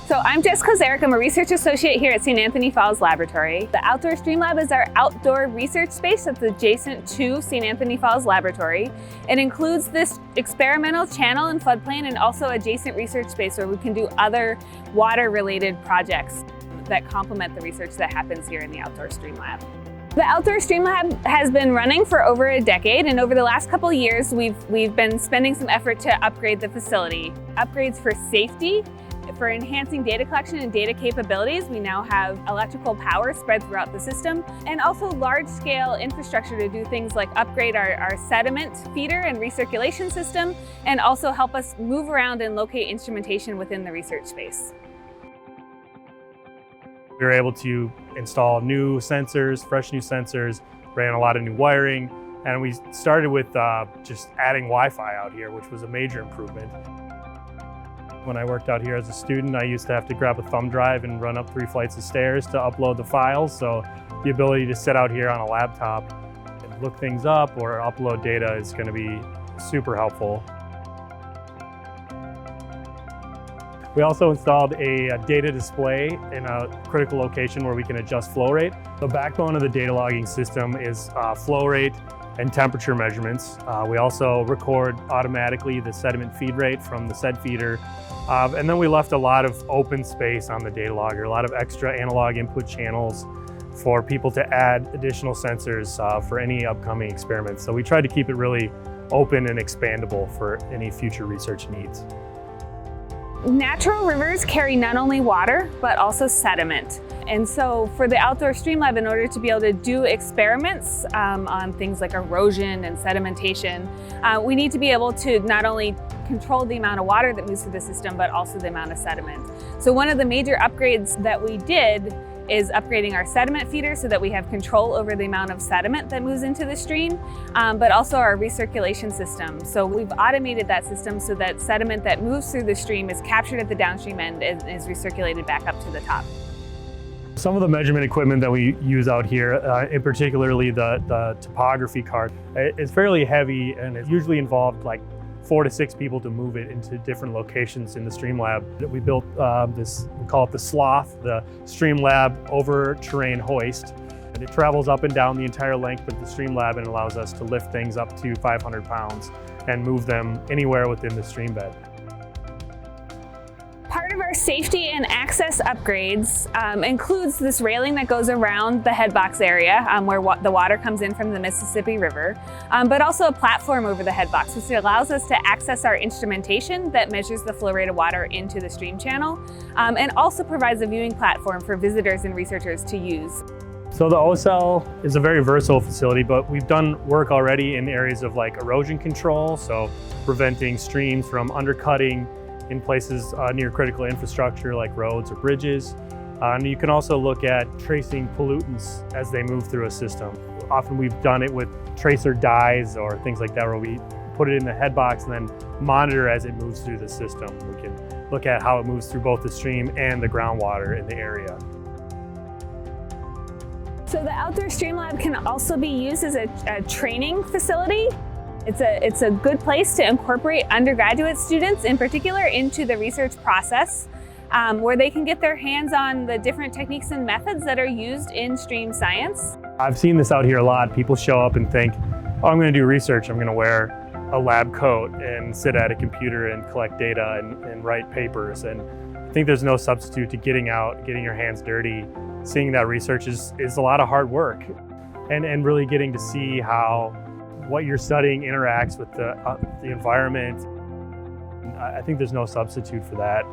So I'm Jessica Zarek. I'm a research associate here at St. Anthony Falls Laboratory. The outdoor StreamLab is our outdoor research space that's adjacent to St. Anthony Falls Laboratory. It includes this experimental channel and floodplain and also adjacent research space where we can do other water-related projects that complement the research that happens here in the outdoor StreamLab. The outdoor StreamLab has been running for over a decade, and over the last couple of years we've been spending some effort to upgrade the facility. Upgrades for safety, for enhancing data collection and data capabilities. We now have electrical power spread throughout the system, and also large-scale infrastructure to do things like upgrade our sediment feeder and recirculation system, and also help us move around and locate instrumentation within the research space. We were able to install new sensors, fresh new sensors, ran a lot of new wiring, and we started with just adding Wi-Fi out here, which was a major improvement. When I worked out here as a student, I used to have to grab a thumb drive and run up 3 flights of stairs to upload the files. So the ability to sit out here on a laptop and look things up or upload data is going to be super helpful. We also installed a data display in a critical location where we can adjust flow rate. The backbone of the data logging system is flow rate and temperature measurements. We also record automatically the sediment feed rate from the sed feeder. And then we left a lot of open space on the data logger, a lot of extra analog input channels for people to add additional sensors for any upcoming experiments. So we tried to keep it really open and expandable for any future research needs. Natural rivers carry not only water, but also sediment. And so for the outdoor StreamLab, in order to be able to do experiments on things like erosion and sedimentation, we need to be able to not only control the amount of water that moves through the system, but also the amount of sediment. So one of the major upgrades that we did is upgrading our sediment feeder so that we have control over the amount of sediment that moves into the stream, but also our recirculation system. So we've automated that system so that sediment that moves through the stream is captured at the downstream end and is recirculated back up to the top. Some of the measurement equipment that we use out here, in particularly the topography cart, is fairly heavy and it usually involved like 4 to 6 people to move it into different locations in the StreamLab. We built this, we call it the Sloth, the StreamLab over terrain hoist. And it travels up and down the entire length of the StreamLab and allows us to lift things up to 500 pounds and move them anywhere within the stream bed. Part of our safety and access upgrades includes this railing that goes around the headbox area where the water comes in from the Mississippi River, but also a platform over the headbox, which allows us to access our instrumentation that measures the flow rate of water into the stream channel, and also provides a viewing platform for visitors and researchers to use. So the OSL is a very versatile facility, but we've done work already in areas of like erosion control, so preventing streams from undercutting in places near critical infrastructure like roads or bridges. And you can also look at tracing pollutants as they move through a system. Often we've done it with tracer dyes or things like that where we put it in the head box and then monitor as it moves through the system. We can look at how it moves through both the stream and the groundwater in the area. So the outdoor StreamLab can also be used as a training facility. It's a good place to incorporate undergraduate students in particular into the research process, where they can get their hands on the different techniques and methods that are used in stream science. I've seen this out here a lot. People show up and think, oh, I'm going to do research. I'm going to wear a lab coat and sit at a computer and collect data and write papers. And I think there's no substitute to getting out, getting your hands dirty. Seeing that research is a lot of hard work, and really getting to see how what you're studying interacts with the environment. I think there's no substitute for that.